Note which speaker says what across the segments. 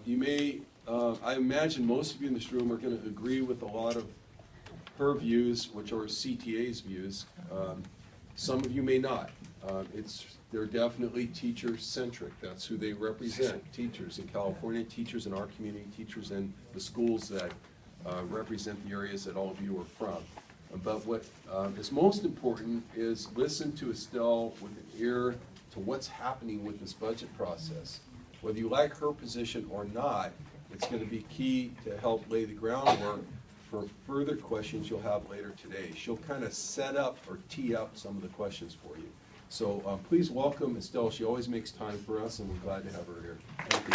Speaker 1: You may, I imagine most of you in this room are going to agree with a lot of her views, which are CTA's views. Some of you may not. They're definitely teacher-centric. That's who they represent, teachers in California, teachers in our community, teachers in the schools that represent the areas that all of you are from. But what is most important is listen to Estelle with an ear to what's happening with this budget process. Whether you like her position or not, it's going to be key to help lay the groundwork for further questions you'll have later today. She'll kind of set up or tee up some of the questions for you. So please welcome Estelle. She always makes time for us, and we're glad to have her here. Thank you.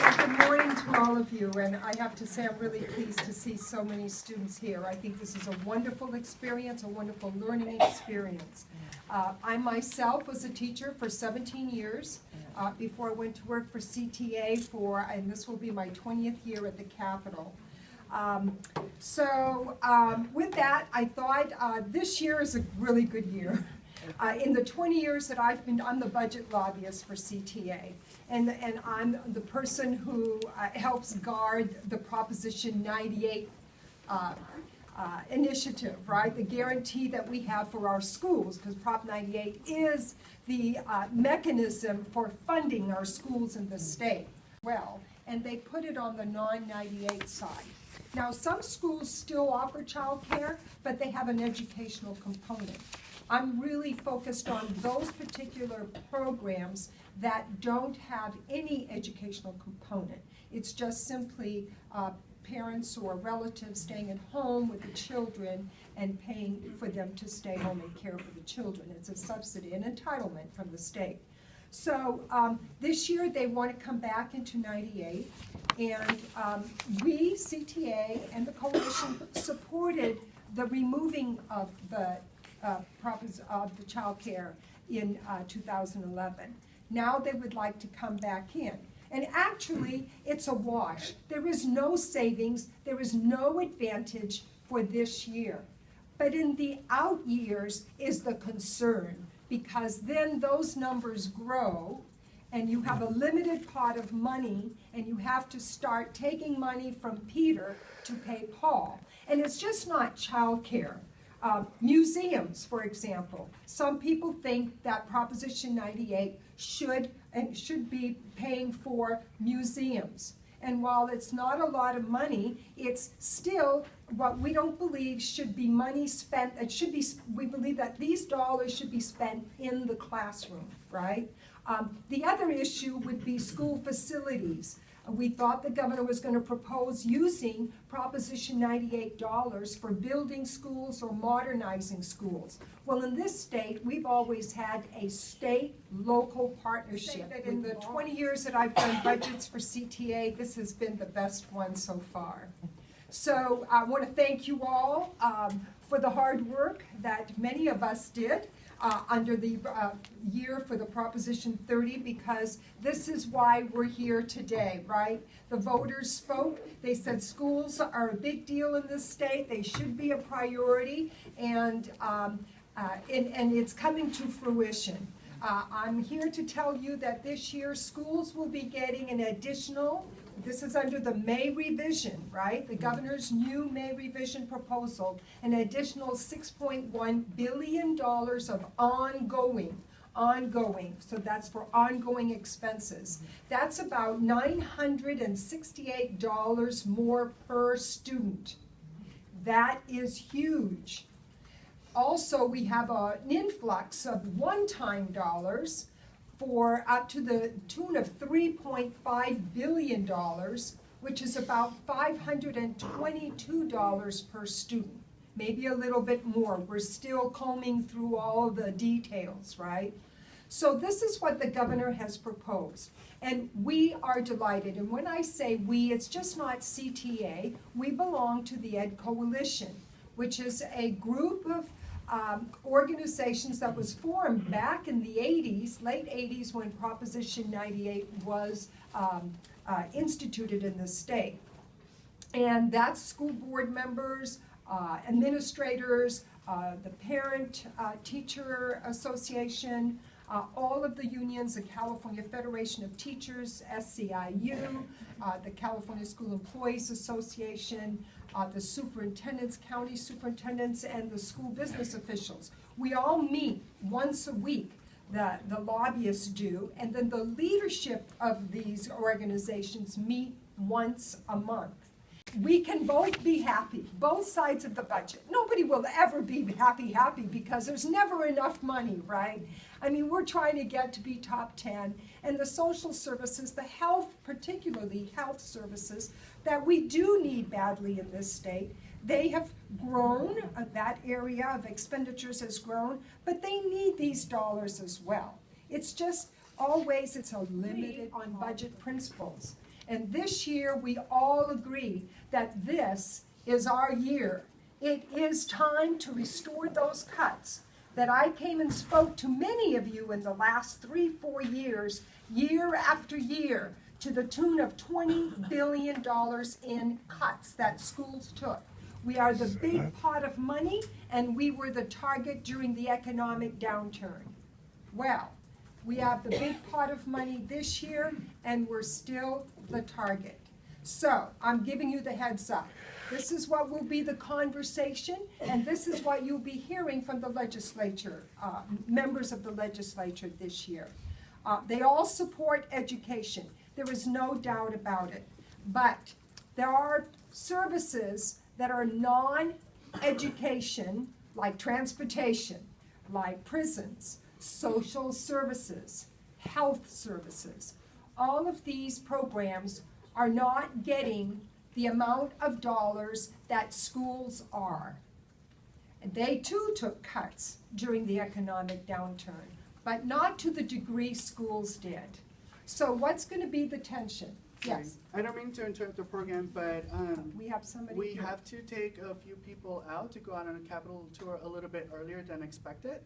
Speaker 2: Well, good morning to all of you, and I have to say I'm really pleased to see so many students here. I think this is a wonderful experience, a wonderful learning experience. I myself was a teacher for 17 years before I went to work for CTA and this will be my 20th year at the Capitol. With that, I thought this year is a really good year. In the 20 years that I'm the budget lobbyist for CTA, and I'm the person who helps guard the Proposition 98 initiative, right? The guarantee that we have for our schools, because Prop 98 is the mechanism for funding our schools in the state. Well, and they put it on the non-98 side. Now, some schools still offer childcare, but they have an educational component. I'm really focused on those particular programs that don't have any educational component. It's just simply parents or relatives staying at home with the children and paying for them to stay home and care for the children. It's a subsidy, an entitlement from the state. So this year they want to come back into 98, and we, CTA, and the coalition supported the removing of the child care in 2011. Now they would like to come back in. And actually, it's a wash. There is no savings, there is no advantage for this year. But in the out years is the concern, because then those numbers grow, and you have a limited pot of money, and you have to start taking money from Peter to pay Paul. And it's just not childcare. Museums, for example. Some people think that Proposition 98 should be paying for museums. And while it's not a lot of money, it's still what we don't believe should be money spent. We believe that these dollars should be spent in the classroom, right? The other issue would be school facilities. We thought the governor was going to propose using Proposition 98 dollars for building schools or modernizing schools. Well, in this state, we've always had a state-local partnership. In the 20 years that I've done budgets for CTA, this has been the best one so far. So I want to thank you all for the hard work that many of us did under the year for the Proposition 30, because this is why we're here today, right? The voters spoke. They said schools are a big deal in this state. They should be a priority, and it's coming to fruition. I'm here to tell you that this year schools will be getting an additional, this is under the May revision, right? The governor's new May revision proposal, an additional $6.1 billion of ongoing, so that's for ongoing expenses. That's about $968 more per student. That is huge. Also, we have an influx of one-time dollars for up to the tune of $3.5 billion, which is about $522 per student, maybe a little bit more. We're still combing through all the details, right? So this is what the governor has proposed, and we are delighted. And when I say we, it's just not CTA. We belong to the Ed Coalition, which is a group of organizations that was formed back in the 80s, late 80s, when Proposition 98 was instituted in the state. And that's school board members, administrators, the parent-teacher association, all of the unions, the California Federation of Teachers, SCIU, the California School Employees Association, the superintendents, county superintendents, and the school business officials. We all meet once a week, the lobbyists do, and then the leadership of these organizations meet once a month. We can both be happy, both sides of the budget. Nobody will ever be happy because there's never enough money, right? I mean, we're trying to get to be top 10, and the social services, the health, particularly health services, that we do need badly in this state, they have grown, that area of expenditures has grown, but they need these dollars as well. It's just always, it's a limited on budget principles. And this year, we all agree that this is our year. It is time to restore those cuts that I came and spoke to many of you in the last 3-4 years, year after year, to the tune of $20 billion in cuts that schools took. We are the big pot of money, and we were the target during the economic downturn. Well, we have the big pot of money this year, and we're still the target. So, I'm giving you the heads up. This is what will be the conversation, and this is what you'll be hearing from the legislature, members of the legislature this year. They all support education. There is no doubt about it. But there are services that are non-education, like transportation, like prisons, social services, health services. All of these programs are not getting the amount of dollars that schools are. And they too took cuts during the economic downturn, but not to the degree schools did. So what's going to be the tension? Yes.
Speaker 3: I don't mean to interrupt the program, but
Speaker 2: We have somebody
Speaker 3: we
Speaker 2: here.
Speaker 3: have to take a few people out to go out on a Capitol tour a little bit earlier than expected.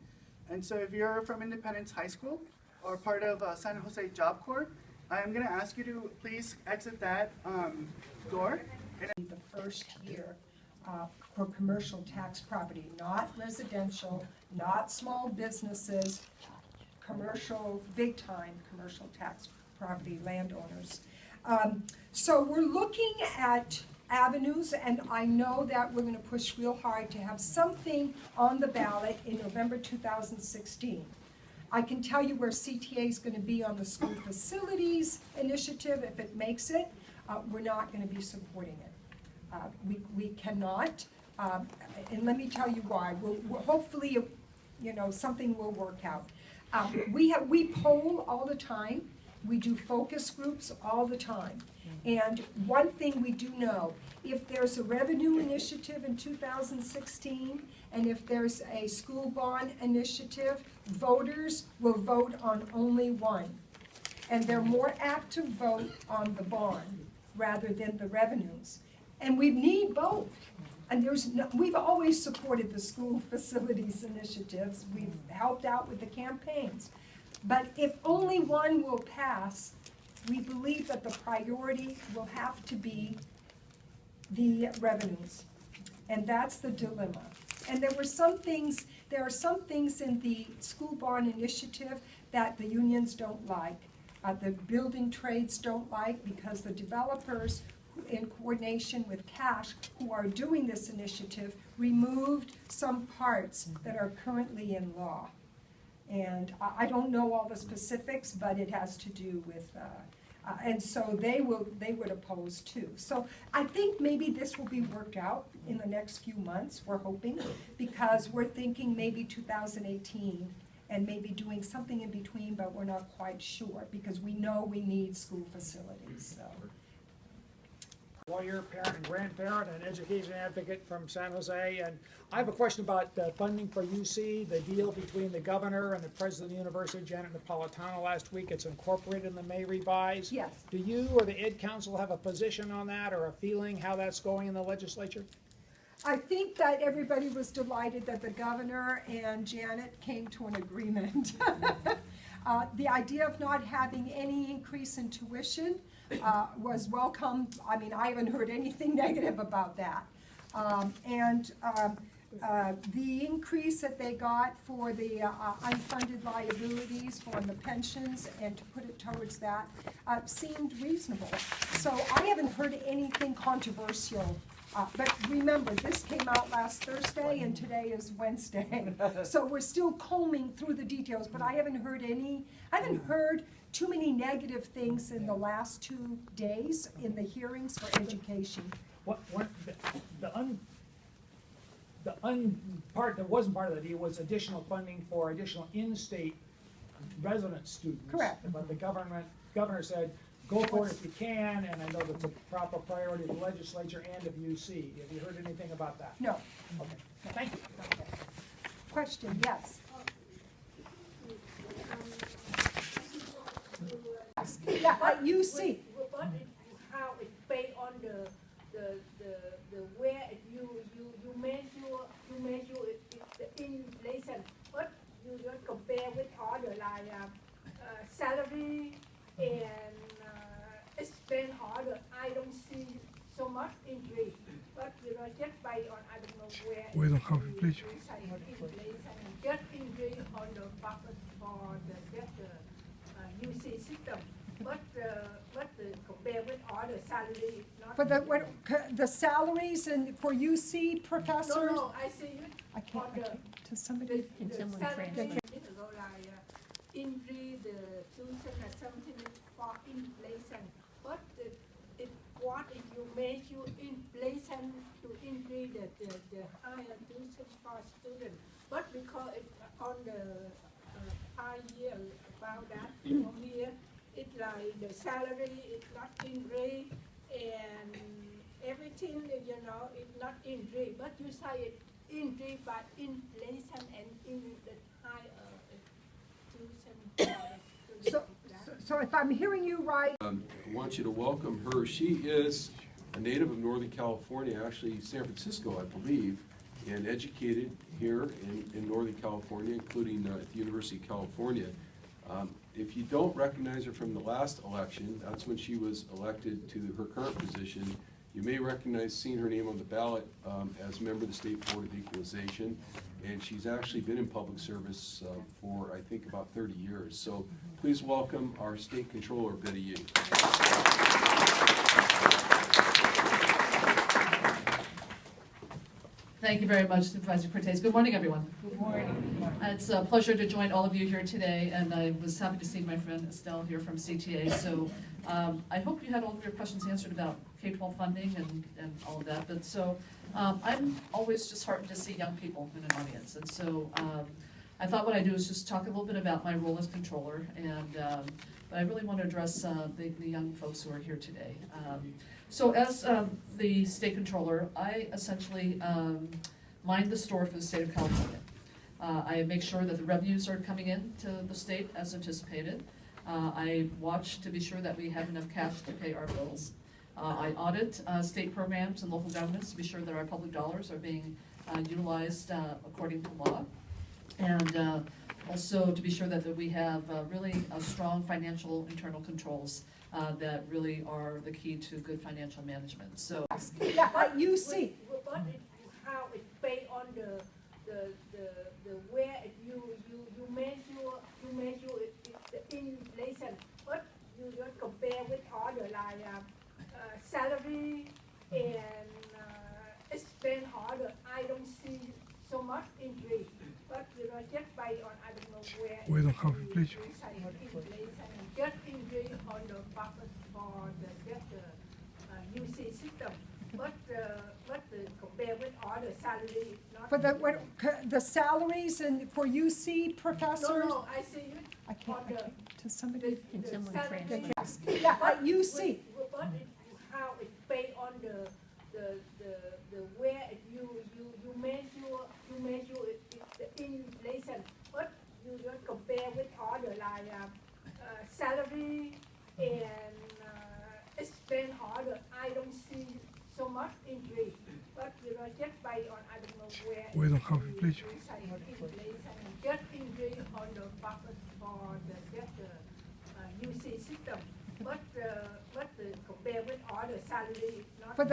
Speaker 3: And so if you're from Independence High School or part of San Jose Job Corps, I'm going to ask you to please exit that door.
Speaker 2: The first year for commercial tax property, not residential, not small businesses, commercial, big-time commercial tax property landowners. So we're looking at avenues, and I know that we're going to push real hard to have something on the ballot in November 2016. I can tell you where CTA is going to be on the school facilities initiative. If it makes it, we're not going to be supporting it. We cannot, and let me tell you why. We'll hopefully, you know, something will work out. We poll all the time. We do focus groups all the time. And one thing we do know, if there's a revenue initiative in 2016, and if there's a school bond initiative, voters will vote on only one. And they're more apt to vote on the bond rather than the revenues. And we need both. And we've always supported the school facilities initiatives. We've helped out with the campaigns. But if only one will pass, we believe that the priority will have to be the revenues. And that's the dilemma. And there are some things in the school bond initiative that the unions don't like. The building trades don't like, because the developers, in coordination with Cash, who are doing this initiative, removed some parts that are currently in law. And I don't know all the specifics, but it has to do with, and so they would oppose too. So I think maybe this will be worked out in the next few months, we're hoping, because we're thinking maybe 2018 and maybe doing something in between, but we're not quite sure, because we know we need school facilities, so.
Speaker 4: Lawyer, parent, and grandparent, and education advocate from San Jose. And I have a question about funding for UC, the deal between the governor and the president of the university, Janet Napolitano, last week. It's incorporated in the May revise.
Speaker 2: Yes.
Speaker 4: Do you or the Ed Council have a position on that, or a feeling how that's going in the legislature?
Speaker 2: I think that everybody was delighted that the governor and Janet came to an agreement. The idea of not having any increase in tuition was welcome. I mean, I haven't heard anything negative about that. The increase that they got for the unfunded liabilities for the pensions and to put it towards that seemed reasonable. So I haven't heard anything controversial. But remember, this came out last Thursday and today is Wednesday. So we're still combing through the details, but I haven't heard too many negative things in the last 2 days in the hearings for education.
Speaker 4: The part that wasn't part of the deal was additional funding for additional in-state resident students.
Speaker 2: Correct.
Speaker 4: But the governor said, go for it if you can, and I know that's a proper priority of the legislature and of UC. Have you heard anything about that?
Speaker 2: No.
Speaker 4: Okay, thank you.
Speaker 2: Question, yes. Yeah, you see.
Speaker 5: But how it based on the where you measure the inflation, but you don't compare with other like salary and expense order. I don't see so much increase, but you know just based on I don't know where.
Speaker 6: We don't have inflation.
Speaker 5: Just increase on the budget for the UC system. But compare with other salary, not.
Speaker 2: For the salaries and for UC professors?
Speaker 5: No, I see it.
Speaker 2: I can't,
Speaker 5: on the-
Speaker 2: to somebody,
Speaker 5: the salary, it go like, increase the tuition or something for inflation. But what if you measure inflation to increase the higher tuition for students? But because it's on the idea about that, from here, it's like the salary is not increased and everything, you know, it's not increased. But you say it increased by inflation and in the higher tuition.
Speaker 2: so if I'm hearing you right,
Speaker 1: I want you to welcome her. She is a native of Northern California, actually San Francisco, I believe, and educated here in Northern California, including at the University of California. If you don't recognize her from the last election, that's when she was elected to her current position. You may recognize seeing her name on the ballot as a member of the State Board of Equalization, and she's actually been in public service for, I think, about 30 years. So please welcome our State Controller, Betty Yee.
Speaker 7: Thank you very much, Supervisor Cortez. Good morning, everyone. Good morning. It's a pleasure to join all of you here today, and I was happy to see my friend Estelle here from CTA. So I hope you had all of your questions answered about K-12 funding and all of that. But so I'm always just heartened to see young people in an audience. And so I thought what I'd do is just talk a little bit about my role as controller, and but I really want to address the young folks who are here today. So as the state controller, I essentially mind the store for the state of California. I make sure that the revenues are coming in to the state as anticipated. I watch to be sure that we have enough cash to pay our bills. I audit state programs and local governments to be sure that our public dollars are being utilized according to law. And also to be sure that we have really strong financial internal controls that really are the key to good financial management. So
Speaker 2: yeah, you see.
Speaker 5: But how it based on the where you measure the inflation, but you don't compare with other like salary and expense order. I don't see so much increase, but you know just based on I don't know where.
Speaker 6: We don't have inflation.
Speaker 5: Just increase on the budget for the UC system, but compare with other salary, not.
Speaker 2: For the salaries and for UC professors?
Speaker 5: No, I see it.
Speaker 2: I can't, to somebody.
Speaker 5: Can someone translate?
Speaker 2: Yeah, you see.
Speaker 5: But how it based on the where you measure the inflation, but you don't compare with other like salary and expense order. I don't see so much increase, but you know just based on I don't know where.
Speaker 6: We don't have inflation.
Speaker 5: Just increase on the budget for the UC system, what the compare with all the salary, not.
Speaker 2: For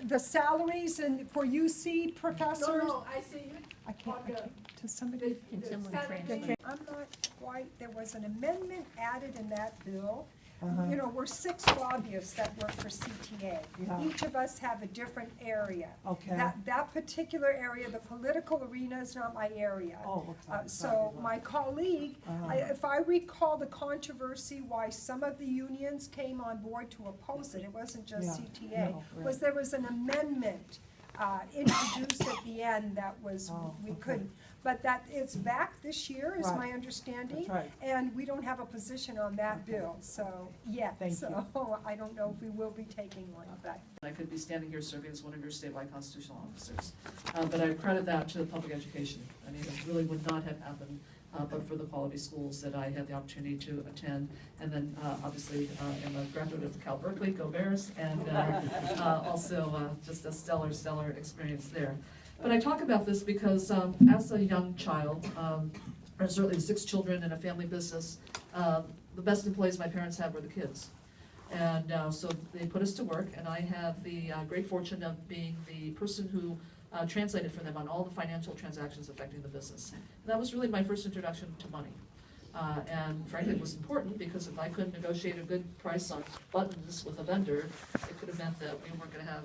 Speaker 2: the salaries and for UC professors?
Speaker 5: No, I see it.
Speaker 2: I can't,
Speaker 5: on the-
Speaker 2: to somebody.
Speaker 5: the salary.
Speaker 2: I'm not quite, there was an amendment added in that bill.
Speaker 8: Uh-huh.
Speaker 2: You know, we're 6 lobbyists that work for CTA.
Speaker 8: Yeah.
Speaker 2: Each of us have a different area.
Speaker 8: Okay.
Speaker 2: That particular area, the political arena is not my area.
Speaker 8: Oh, okay.
Speaker 2: So my colleague,
Speaker 8: Uh-huh.
Speaker 2: if I recall the controversy why some of the unions came on board to oppose it, it wasn't just
Speaker 8: Yeah,
Speaker 2: CTA,
Speaker 8: no, right.
Speaker 2: was there was an amendment introduced at the end that was,
Speaker 8: Oh,
Speaker 2: we
Speaker 8: okay.
Speaker 2: couldn't. But that, it's back this year, is
Speaker 8: Right.
Speaker 2: my understanding.
Speaker 8: That's right.
Speaker 2: And we don't have a position on that bill, so, yeah.
Speaker 8: Thank
Speaker 2: So I don't know if we will be taking one, but.
Speaker 7: I could be standing here serving as one of your statewide constitutional officers. But I credit that to public education. I mean, it really would not have happened but for the quality schools that I had the opportunity to attend. And then obviously I'm a graduate of Cal Berkeley, go Bears, and also just a stellar experience there. But I talk about this because as a young child, or certainly 6 children in a family business, the best employees my parents had were the kids. And so they put us to work, and I had the great fortune of being the person who translated for them on all the financial transactions affecting the business. And that was really my first introduction to money. And frankly, it was important because if I couldn't negotiate a good price on buttons with a vendor, it could have meant that we weren't gonna have.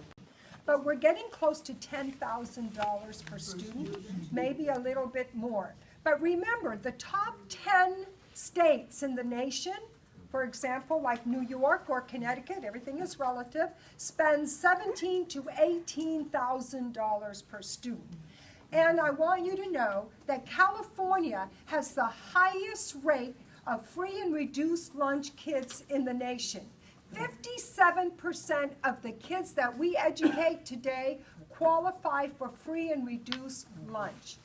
Speaker 2: But we're getting close to $10,000 per student, maybe a little bit more. But remember, the top 10 states in the nation, for example, like New York or Connecticut, everything is relative, spend $17,000 to $18,000 per student. And I want you to know that California has the highest rate of free and reduced lunch kids in the nation. 57% of the kids that we educate today qualify for free and reduced lunch.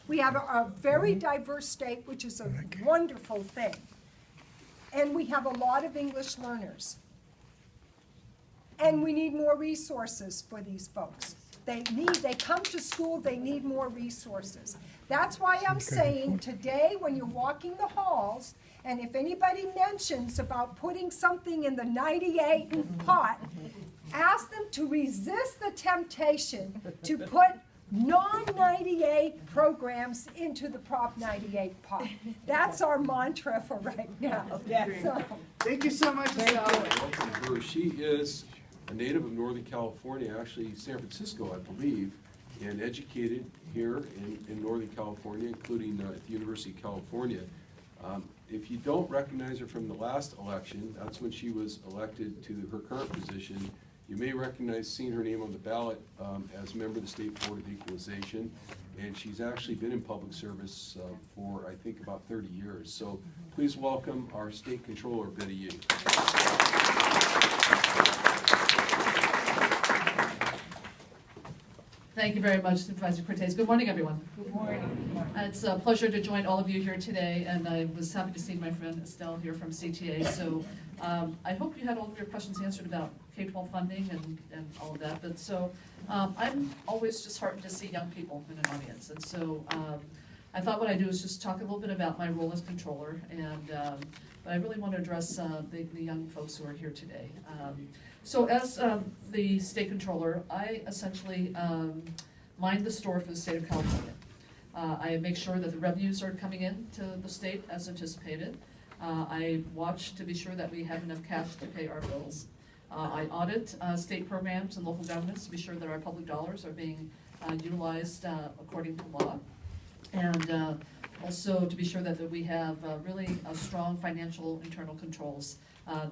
Speaker 2: We have a very diverse state, which is a wonderful thing. And we have a lot of English learners. And we need more resources for these folks. They come to school, they need more resources. That's why I'm saying today, when you're walking the halls, and if anybody mentions about putting something in the 98 pot, ask them to resist the temptation to put non-98 programs into the Prop 98 pot. That's our mantra for right now. So,
Speaker 3: Thank you so much, Estelle.
Speaker 1: Welcome to her. She is a native of Northern California, actually San Francisco, I believe, and educated here in Northern California, including at the University of California. If you don't recognize her from the last election, that's when she was elected to her current position. You may recognize seeing her name on the ballot as a member of the State Board of Equalization, and she's actually been in public service for, I think, about 30 years. So please welcome our State Controller, Betty Yee.
Speaker 7: Thank you very much, Supervisor Cortez. Good morning, everyone. Good morning. It's a pleasure to join all of you here today, and I was happy to see my friend Estelle here from CTA. So I hope you had all of your questions answered about K-12 funding and all of that. But so I'm always just heartened to see young people in an audience. And so I thought what I'd do is just talk a little bit about my role as controller, and but I really want to address the young folks who are here today. So as the state controller, I essentially mind the store for the state of California. I make sure that the revenues are coming in to the state as anticipated. I watch to be sure that we have enough cash to pay our bills. I audit state programs and local governments to be sure that our public dollars are being utilized according to law. And also to be sure that we have really strong financial internal controls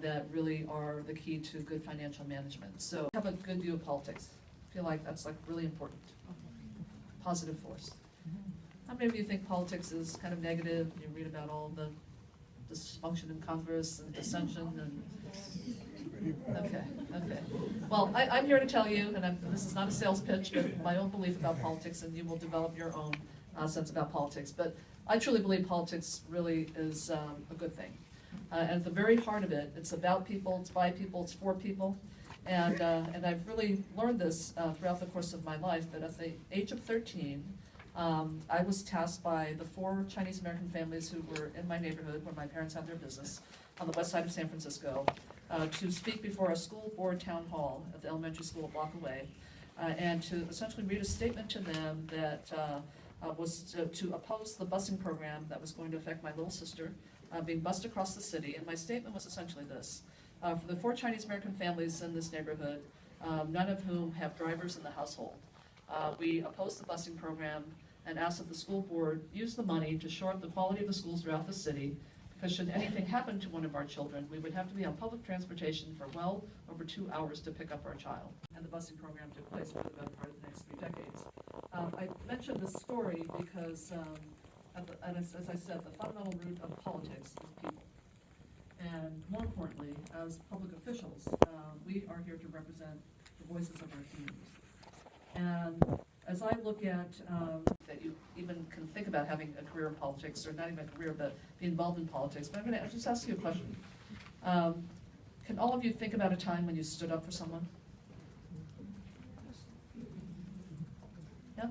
Speaker 7: that really are the key to good financial management. So have a good view of politics. I feel like that's like really important. Positive force. How many of you think politics is kind of negative? You read about all the dysfunction in Congress and dissension and okay. Well, I'm here to tell you, and this is not a sales pitch, but my own belief about politics, and you will develop your own sense about politics. But I truly believe politics really is a good thing. And at the very heart of it, it's about people, it's by people, it's for people. And I've really learned this throughout the course of my life, that at the age of 13, I was tasked by the 4 Chinese American families who were in my neighborhood where my parents had their business on the west side of San Francisco, to speak before a school board town hall at the elementary school a block away, and to essentially read a statement to them that was to oppose the busing program that was going to affect my little sister being bused across the city. And my statement was essentially this: for the 4 Chinese American families in this neighborhood, none of whom have drivers in the household, we oppose the busing program and ask that the school board use the money to shore up the quality of the schools throughout the city, because should anything happen to one of our children, we would have to be on public transportation for well over 2 hours to pick up our child. And the busing program took place for the better part of the next 3 decades. I mentioned this story because, as I said, the fundamental root of politics is people. And more importantly, as public officials, we are here to represent the voices of our communities. And as I look at that you even can think about having a career in politics, or not even a career, but be involved in politics, but I'm going to just ask you a question. Can all of you think about a time when you stood up for someone? Yeah?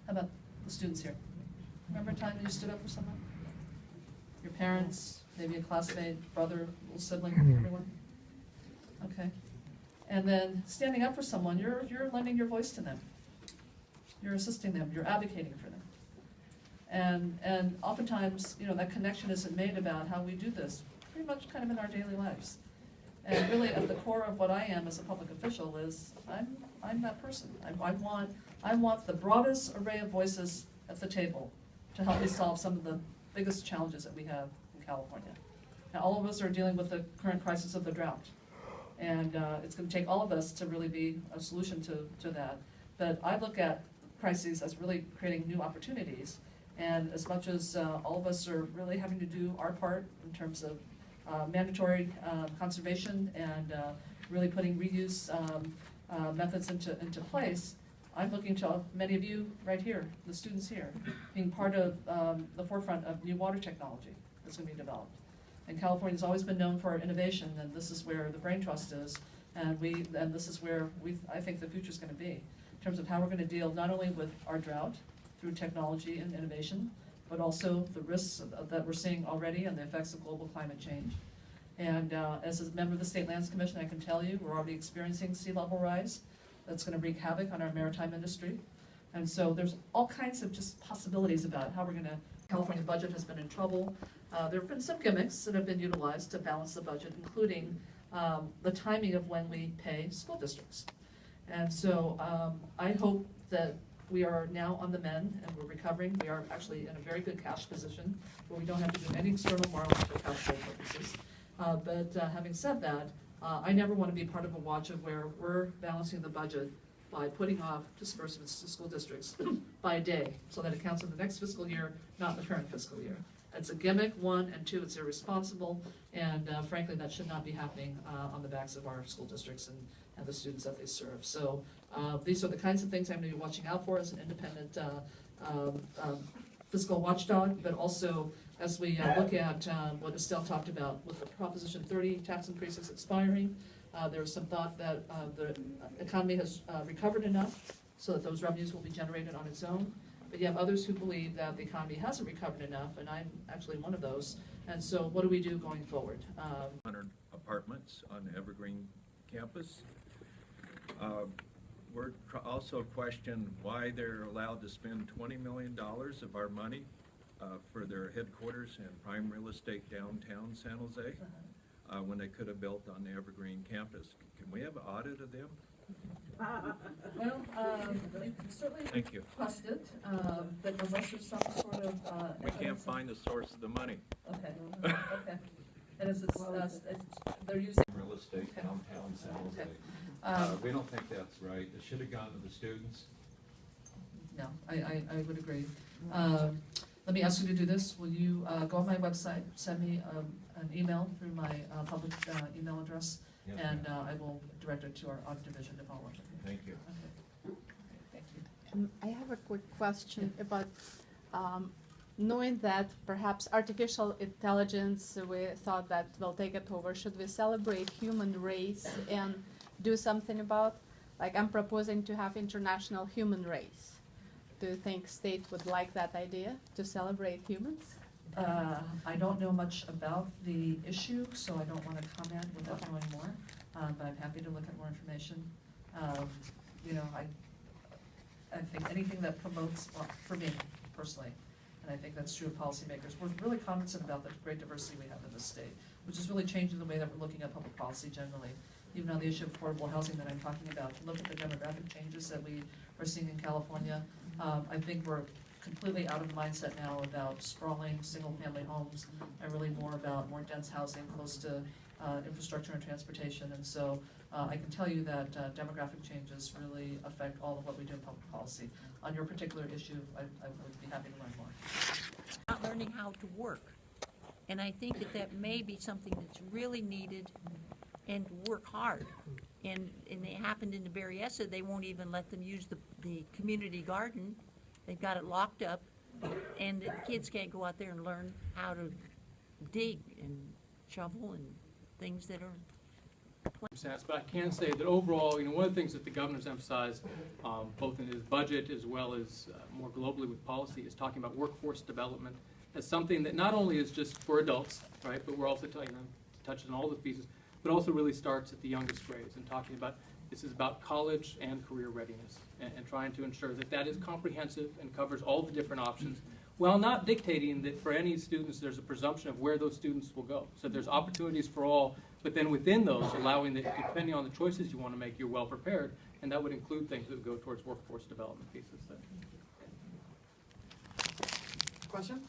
Speaker 7: How about the students here? Remember a time when you stood up for someone? Your parents, maybe a classmate, brother, little sibling, everyone? Okay. And then standing up for someone, you're lending your voice to them. You're assisting them, you're advocating for them. And oftentimes, that connection isn't made about how we do this, pretty much kind of in our daily lives. And really at the core of what I am as a public official is, I'm that person. I want the broadest array of voices at the table to help me solve some of the biggest challenges that we have in California. Now, all of us are dealing with the current crisis of the drought. And it's going to take all of us to really be a solution to that. But I look at crises as really creating new opportunities. And as much as all of us are really having to do our part in terms of mandatory conservation and really putting reuse methods into place, I'm looking to many of you right here, the students here, being part of the forefront of new water technology that's going to be developed. And California's always been known for our innovation, and this is where the brain trust is, and this is where I think the future's going to be, in terms of how we're going to deal not only with our drought through technology and innovation, but also the risks that we're seeing already and the effects of global climate change. And as a member of the State Lands Commission, I can tell you we're already experiencing sea level rise that's going to wreak havoc on our maritime industry. And so there's all kinds of just possibilities about how we're going to. California budget has been in trouble. There have been some gimmicks that have been utilized to balance the budget, including the timing of when we pay school districts. And so I hope that we are now on the mend and we're recovering. We are actually in a very good cash position where we don't have to do any external borrowing for cash flow purposes. But having said that, I never want to be part of a watch of where we're balancing the budget by putting off disbursements to school districts by a day so that it counts in the next fiscal year, not the current fiscal year. It's a gimmick, 1, and 2, it's irresponsible, and frankly, that should not be happening on the backs of our school districts and the students that they serve. So these are the kinds of things I'm going to be watching out for as an independent fiscal watchdog, but also as we look at what Estelle talked about with the Proposition 30 tax increases expiring. There is some thought that the economy has recovered enough so that those revenues will be generated on its own. But you have others who believe that the economy hasn't recovered enough, and I'm actually one of those. And so what do we do going forward?
Speaker 8: 100 apartments on the Evergreen campus. We're also questioned why they're allowed to spend $20 million of our money for their headquarters and prime real estate downtown San Jose when they could have built on the Evergreen campus. Can we have an audit of them?
Speaker 7: Well, you can certainly
Speaker 8: Thank you.
Speaker 7: request it, but unless there's some sort of.
Speaker 8: We can't find the source of the money.
Speaker 7: Okay, okay. And it's they're using.
Speaker 8: Real estate downtown San Jose.
Speaker 7: Okay.
Speaker 8: We don't think that's right. It should have gone to the students.
Speaker 7: No, I would agree. Let me ask you to do this. Will you go on my website, send me an email through my public email address,
Speaker 8: Yes,
Speaker 7: and
Speaker 8: ma'am.
Speaker 7: I will direct it to our audit division to follow up.
Speaker 8: Thank you.
Speaker 7: Okay. Thank you.
Speaker 9: I have a quick question about knowing that perhaps artificial intelligence, we thought that will take it over. Should we celebrate human race and do something about? Like, I'm proposing to have international human race. Do you think state would like that idea, to celebrate humans?
Speaker 7: I don't know much about the issue, so I don't want to comment without knowing more, but I'm happy to look at more information. You know, I think anything that promotes, well, for me personally, and I think that's true of policymakers, we're really cognizant about the great diversity we have in this state, which is really changing the way that we're looking at public policy generally. Even on the issue of affordable housing that I'm talking about, look at the demographic changes that we are seeing in California. I think we're completely out of the mindset now about sprawling single-family homes and really more about more dense housing close to infrastructure and transportation. And so I can tell you that demographic changes really affect all of what we do in public policy. On your particular issue, I would be happy to learn more.
Speaker 10: Not learning how to work. And I think that that may be something that's really needed, and work hard. And it happened in the Berryessa, they won't even let them use the community garden. They've got it locked up, and the kids can't go out there and learn how to dig and shovel and things that are.
Speaker 11: But I can say that overall, you know, one of the things that the governor's emphasized, both in his budget as well as more globally with policy, is talking about workforce development as something that not only is just for adults, right, but we're also touching on all the pieces, but also really starts at the youngest grades and talking about this is about college and career readiness and trying to ensure that that is comprehensive and covers all the different options, while not dictating that for any students there's a presumption of where those students will go. So there's opportunities for all, but then within those, allowing that depending on the choices you want to make, you're well prepared, and that would include things that would go towards workforce development pieces.
Speaker 3: Question?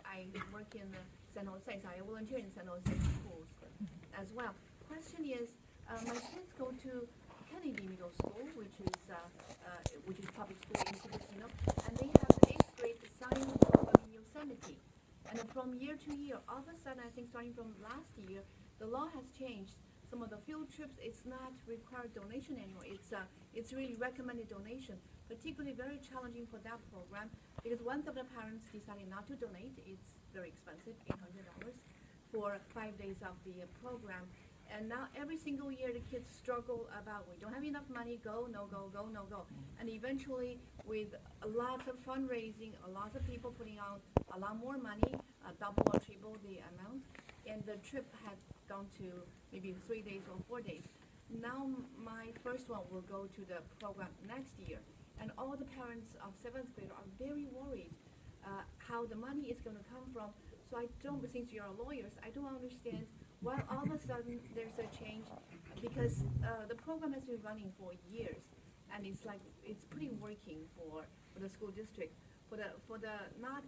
Speaker 12: I work in San Jose, so I volunteer in San Jose schools as well. Question is, my kids go to Kennedy Middle School, which is public school in Cupertino, and they have an 8th grade science program in Yosemite. And from year to year, all of a sudden, I think starting from last year, the law has changed. Some of the field trips, it's not required donation anymore. It's really recommended donation. Particularly very challenging for that program because one of the parents decided not to donate. It's very expensive, $800 for 5 days of the program. And now every single year the kids struggle about we don't have enough money, go, no go, go, no go. And eventually with a lot of fundraising, a lot of people putting out a lot more money, double or triple the amount, and the trip had gone to maybe 3 days or 4 days. Now my first one will go to the program next year. And all the parents of 7th grade are very worried how the money is going to come from. So I don't, since you're lawyers, I don't understand why all of a sudden there's a change because the program has been running for years, and it's like it's pretty working for the school district. For the not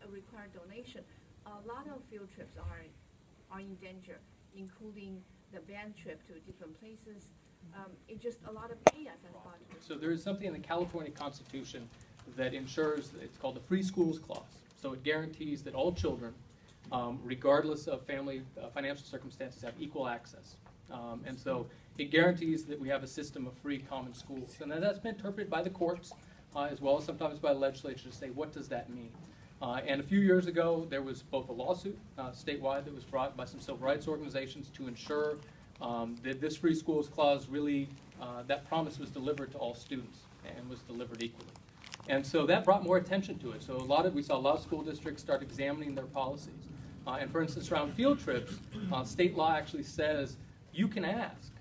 Speaker 12: a required donation, a lot of field trips are in danger, including the band trip to different places. It's just a lot of chaos as part of it.
Speaker 11: So there is something in the California Constitution that ensures, it's called the Free Schools Clause. So it guarantees that all children, regardless of family financial circumstances, have equal access. And so it guarantees that we have a system of free common schools. And then that's been interpreted by the courts, as well as sometimes by the legislature to say, what does that mean? And a few years ago, there was both a lawsuit statewide that was brought by some civil rights organizations to ensure that this Free Schools Clause really, that promise was delivered to all students and was delivered equally. And so that brought more attention to it. So we saw a lot of school districts start examining their policies. And for instance, around field trips, state law actually says you can ask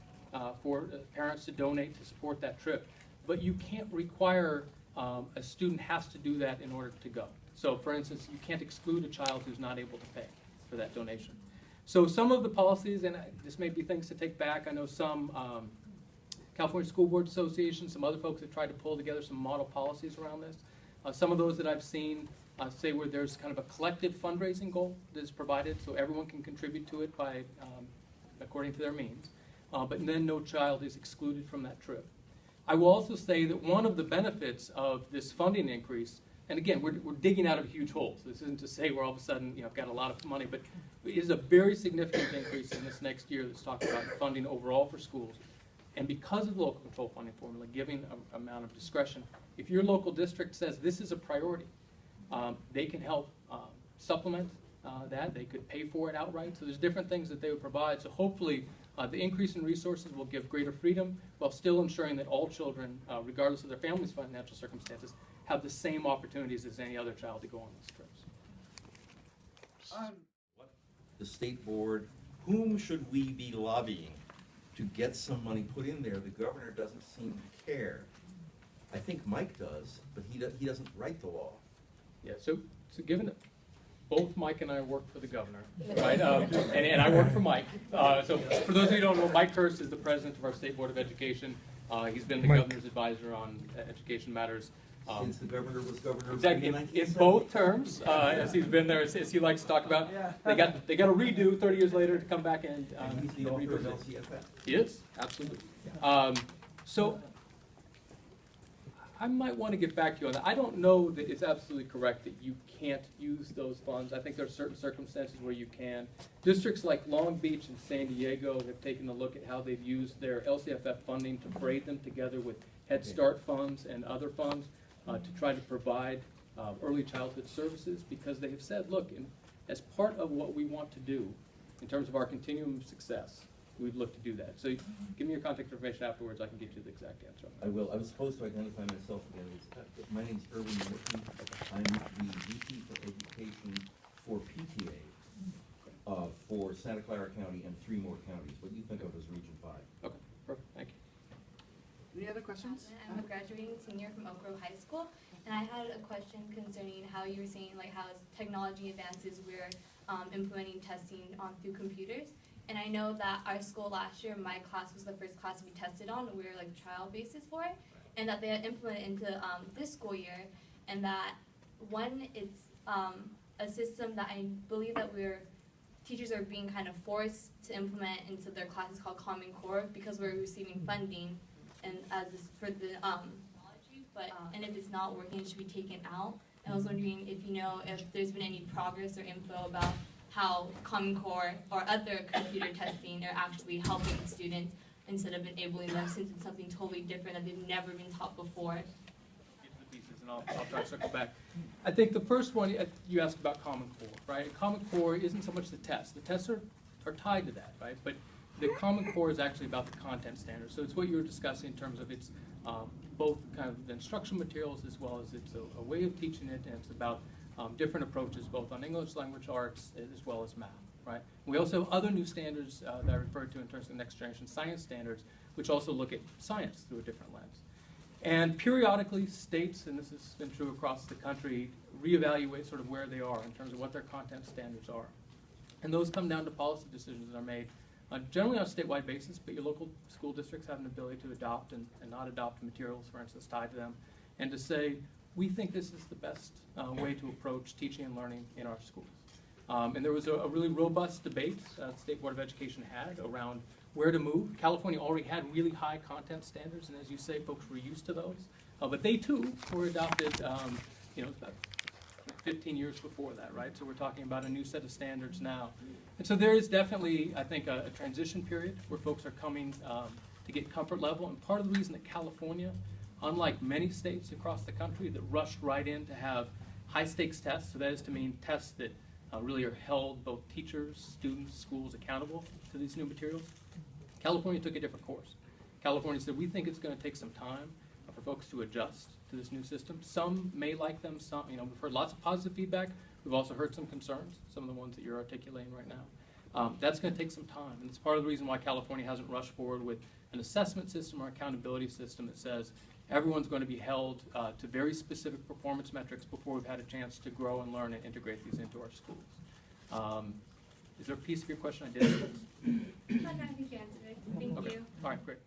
Speaker 11: for parents to donate to support that trip, but you can't require a student has to do that in order to go. So for instance, you can't exclude a child who's not able to pay for that donation. So some of the policies, and this may be things to take back, I know some California School Board Association, some other folks have tried to pull together some model policies around this. Some of those that I've seen say where there's kind of a collective fundraising goal that is provided, so everyone can contribute to it by according to their means, but then no child is excluded from that trip. I will also say that one of the benefits of this funding increase, and again, we're digging out of a huge hole, so this isn't to say we're all of a sudden got a lot of money, but it is a very significant increase in this next year that's talking about funding overall for schools. And because of the local control funding formula, giving an amount of discretion, if your local district says this is a priority, they can help supplement that. They could pay for it outright. So there's different things that they would provide. So hopefully the increase in resources will give greater freedom while still ensuring that all children, regardless of their family's financial circumstances, have the same opportunities as any other child to go on these trips.
Speaker 13: The state board, whom should we be lobbying to get some money put in there? The governor doesn't seem to care. I think Mike does, but he doesn't write the law.
Speaker 11: Yeah, so given that both Mike and I work for the governor, right, and I work for Mike. So for those of you who don't know, Mike Hurst is the president of our State Board of Education. He's been the governor's advisor on education matters.
Speaker 13: Since the governor was governor
Speaker 11: Exactly,
Speaker 13: in
Speaker 11: in both terms, as he's been there, as he likes to talk about. They got a redo 30 years later to come back and
Speaker 13: he's the author of
Speaker 11: revisit.
Speaker 13: LCFF.
Speaker 11: He is, absolutely. So I might want to get back to you on that. I don't know that it's absolutely correct that you can't use those funds. I think there are certain circumstances where you can. Districts like Long Beach and San Diego have taken a look at how they've used their LCFF funding to braid them together with Head Start funds and other funds to try to provide early childhood services, because they have said, look, as part of what we want to do in terms of our continuum of success, we'd look to do that. So give me your contact information afterwards. I can get you the exact answer.
Speaker 13: I will. I was supposed to identify myself again. My name's Erwin Morton. I'm the VP for Education for PTA for Santa Clara County and 3 more counties, what you think of as Region 5.
Speaker 11: Okay, perfect. Thank you.
Speaker 3: Any other questions?
Speaker 14: I'm a graduating senior from Oak Grove High School, and I had a question concerning how you were saying, like, how as technology advances, we're implementing testing through computers. And I know that our school last year, my class was the first class to be tested on. We were like trial basis for it, and that they had implemented into this school year, and that one, it's a system that I believe that teachers are being kind of forced to implement into their classes called Common Core, because we're receiving funding and for the technology, but and if it's not working, it should be taken out. And I was wondering if you know if there's been any progress or info about how Common Core or other computer testing are actually helping students instead of enabling them, since it's something totally different that they've never been taught before.
Speaker 11: Get to the pieces, and I'll try to circle back. I think the first one, you asked about Common Core, right? Common Core isn't so much the test. The tests are tied to that, right? But the Common Core is actually about the content standards. So it's what you were discussing in terms of it's both kind of the instructional materials as well as it's a way of teaching it, and it's about different approaches both on English language arts as well as math, right? We also have other new standards that I referred to in terms of next generation science standards, which also look at science through a different lens. And periodically states, and this has been true across the country, reevaluate sort of where they are in terms of what their content standards are. And those come down to policy decisions that are made generally on a statewide basis, but your local school districts have an ability to adopt and not adopt materials, for instance, tied to them, and to say, we think this is the best way to approach teaching and learning in our schools. And there was a really robust debate the State Board of Education had around where to move. California already had really high content standards, and as you say, folks were used to those. But they too were adopted, about 15 years before that, right? So we're talking about a new set of standards now. And so there is definitely, I think, a transition period where folks are coming to get comfort level. And part of the reason that California, unlike many states across the country that rushed right in to have high stakes tests, so that is to mean tests that really are held both teachers, students, schools accountable to these new materials, California took a different course. California said, we think it's going to take some time for folks to adjust to this new system. Some may like them, some, we've heard lots of positive feedback. We've also heard some concerns, some of the ones that you're articulating right now. That's going to take some time, and it's part of the reason why California hasn't rushed forward with an assessment system or accountability system that says everyone's going to be held to very specific performance metrics before we've had a chance to grow and learn and integrate these into our schools. Is there a piece of your question I didn't?
Speaker 14: I think you answered it. Thank you.
Speaker 11: All right, great.